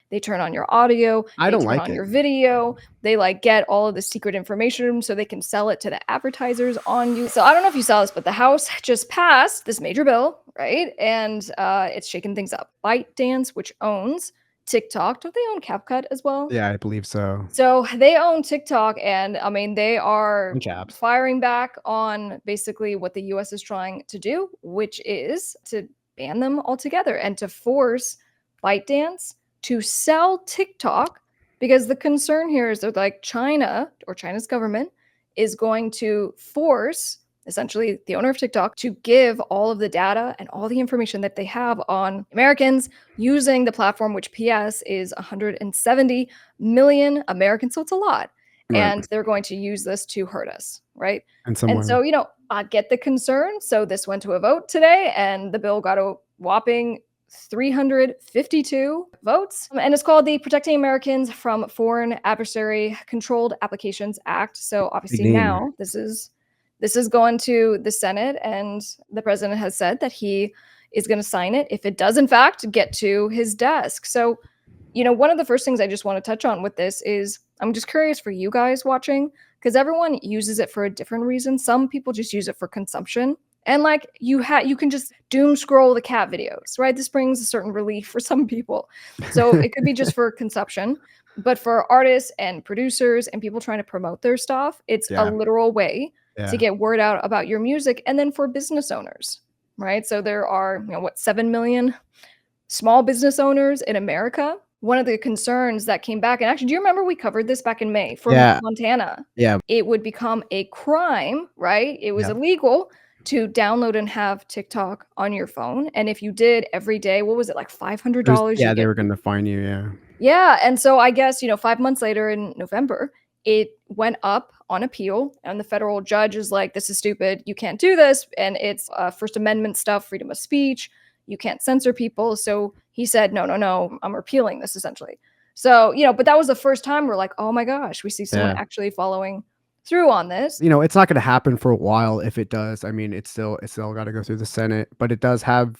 They turn on your audio. I They don't turn like on it. your video. They like get all of the secret information so they can sell it to the advertisers on you. So I don't know if you saw this, but the House just passed this major bill, right? And it's shaking things up. ByteDance, which owns TikTok, don't they own CapCut as well? Yeah, I believe so. So they own TikTok, and I mean, they are Bunch of apps. firing back on basically what the US is trying to do, which is to ban them altogether and to force ByteDance to sell TikTok, because the concern here is that like China or China's government is going to force essentially the owner of TikTok to give all of the data and all the information that they have on Americans using the platform, which PS is 170 million Americans, so it's a lot. Right. And they're going to use this to hurt us, right? In some And way. so, I get the concern. So this went to a vote today, and the bill got a whopping 352 votes. And it's called the Protecting Americans from Foreign Adversary Controlled Applications Act. So Big obviously name. now this is going to the Senate, and the president has said that he is going to sign it if it does in fact get to his desk. So one of the first things I just want to touch on with this is I'm just curious for you guys watching, because everyone uses it for a different reason. Some people just use it for consumption. And like you can just doom scroll the cat videos, right? This brings a certain relief for some people. So it could be just for consumption, but for artists and producers and people trying to promote their stuff, it's a Yeah. literal way to Yeah. get word out about your music. And then for business owners, right? So there are, 7 million small business owners in America. One of the concerns that came back, and actually, do you remember we covered this back in May from Yeah. Montana? Yeah. It would become a crime, right? It was Yeah. illegal to download and have TikTok on your phone. And if you did every day, what was it, like $500? Yeah, You they get were gonna fine you, yeah. Yeah, and so I guess, 5 months later in November, it went up on appeal, and the federal judge is like, "This is stupid. You can't do this, and it's, First Amendment stuff, freedom of speech. You can't censor people." So he said, "No, no, no, I'm repealing this," essentially. So, but that was the first time we're like, "Oh my gosh, we see someone Yeah. actually following through on this." It's not gonna happen for a while if it does. I mean, it's still gotta go through the Senate, but it does have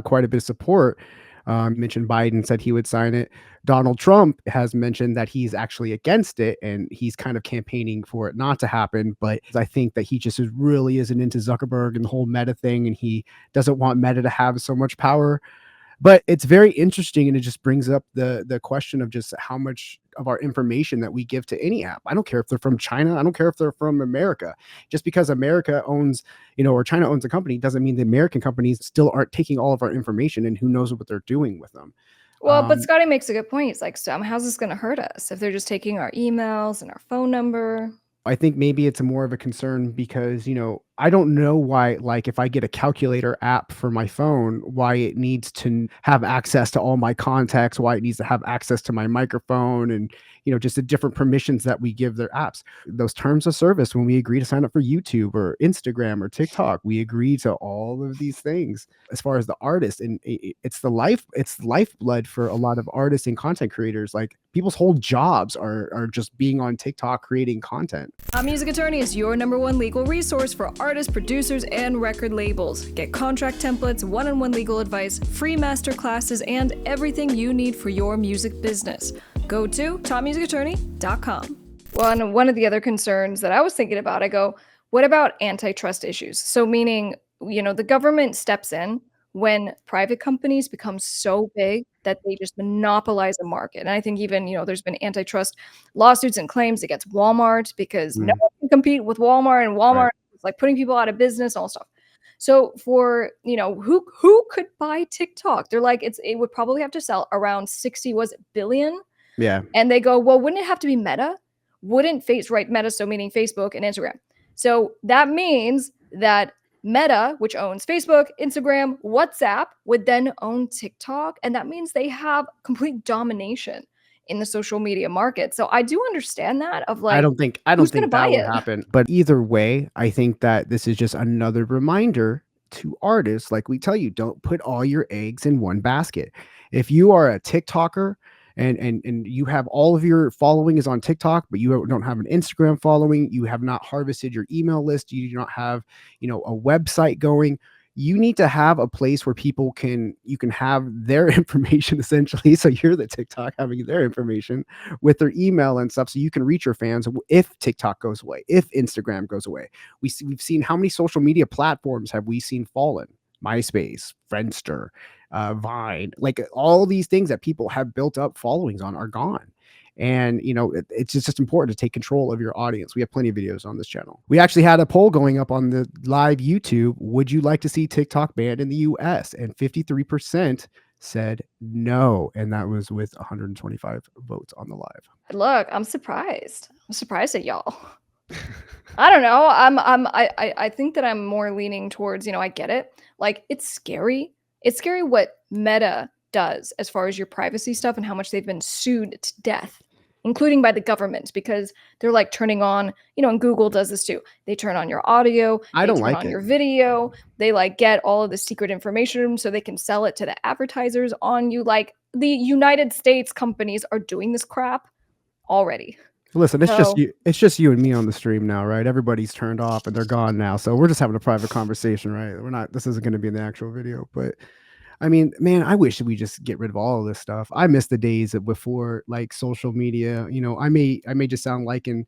quite a bit of support. You mentioned Biden said he would sign it. Donald Trump has mentioned that he's actually against it, and he's kind of campaigning for it not to happen. But I think that he just really isn't into Zuckerberg and the whole Meta thing, and he doesn't want Meta to have so much power. But it's very interesting, and it just brings up the question of just how much of our information that we give to any app. I don't care if they're from China. I don't care if they're from America. Just because America owns, or China owns a company doesn't mean the American companies still aren't taking all of our information, and who knows what they're doing with them. Well, but Scotty makes a good point. He's like, "So how's this gonna hurt us if they're just taking our emails and our phone number?" I think maybe it's more of a concern because, I don't know why, like, if I get a calculator app for my phone, why it needs to have access to all my contacts, why it needs to have access to my microphone and, just the different permissions that we give their apps. Those terms of service, when we agree to sign up for YouTube or Instagram or TikTok, we agree to all of these things as far as the artist. And it's lifeblood for a lot of artists and content creators. Like people's whole jobs are just being on TikTok creating content. Music Attorney is your #1 legal resource for artists, producers, and record labels. Get contract templates, one-on-one legal advice, free master classes, and everything you need for your music business. Go to topmusicattorney.com. Well, and one of the other concerns that I was thinking about, I go, what about antitrust issues? So meaning, the government steps in when private companies become so big that they just monopolize the market. And I think even, there's been antitrust lawsuits and claims against Walmart because no Mm, one can compete with Walmart, and right. Walmart is like putting people out of business, all stuff. So for, who could buy TikTok? They're like, it would probably have to sell around 60, was it billion? Yeah. And they go, well, wouldn't it have to be Meta? Wouldn't right, Meta, so meaning Facebook and Instagram. So that means that Meta, which owns Facebook, Instagram, WhatsApp, would then own TikTok. And that means they have complete domination in the social media market. So I do understand that of I like, don't think I don't who's going to think buy that would it? happen. But either way, I think that this is just another reminder to artists, like we tell you, don't put all your eggs in one basket. If you are a TikToker and you have all of your following is on TikTok, but you don't have an Instagram following, you have not harvested your email list, you do not have, a website going, you need to have a place where you can have their information essentially. So you're the TikTok having their information with their email and stuff, so you can reach your fans if TikTok goes away, if Instagram goes away. We've seen how many social media platforms have we seen fallen? MySpace, Friendster, Vine, like all these things that people have built up followings on are gone. And it's just important to take control of your audience. We have plenty of videos on this channel. We actually had a poll going up on the live YouTube. Would you like to see TikTok banned in the US? And 53% said no, and that was with 125 votes on the live. Look, I'm surprised. I'm surprised at y'all. I don't know. I think that I'm more leaning towards, I get it. Like, it's scary. It's scary what Meta does as far as your privacy stuff and how much they've been sued to death, including by the government, because they're like turning on, and Google does this too. They turn on your audio, I they don't turn like on it. your video, they like get all of the secret information so they can sell it to the advertisers on you. Like, the United States companies are doing this crap already. Listen, it's So, just you and me on the stream now, right? Everybody's turned off and they're gone now. So we're just having a private conversation, right? This isn't going to be in the actual video, but I mean, man, I wish we just get rid of all of this stuff. I miss the days of before like social media. I may just sound like an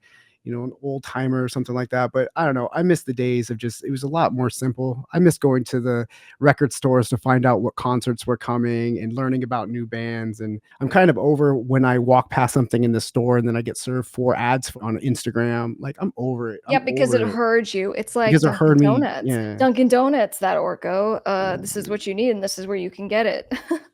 old timer or something like that, but I don't know. I miss the days of it was a lot more simple. I miss going to the record stores to find out what concerts were coming and learning about new bands. And I'm kind of over when I walk past something in the store and then I get served 4 ads on Instagram. Like, I'm over it. yeah, because it herds you. It's like Because it Dunkin' heard me. Donuts. Yeah. Dunkin' Donuts, that Orko. This is what you need, and this is where you can get it.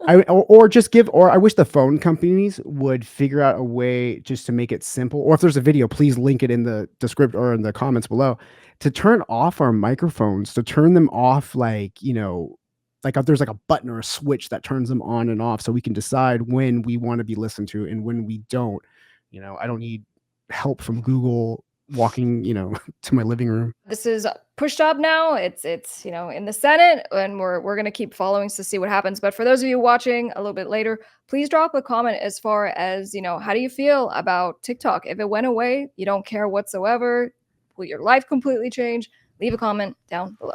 Or I wish the phone companies would figure out a way just to make it simple. Or if there's a video, please link it in the description or in the comments below, to turn off our microphones, to turn them off, like if there's like a button or a switch that turns them on and off, so we can decide when we want to be listened to and when we don't. I don't need help from Google walking to my living room. This is pushed up now. It's in the Senate, and we're gonna keep following to see what happens. But for those of you watching a little bit later, please drop a comment as far as how do you feel about TikTok? If it went away, you don't care whatsoever, will your life completely change? Leave a comment down below.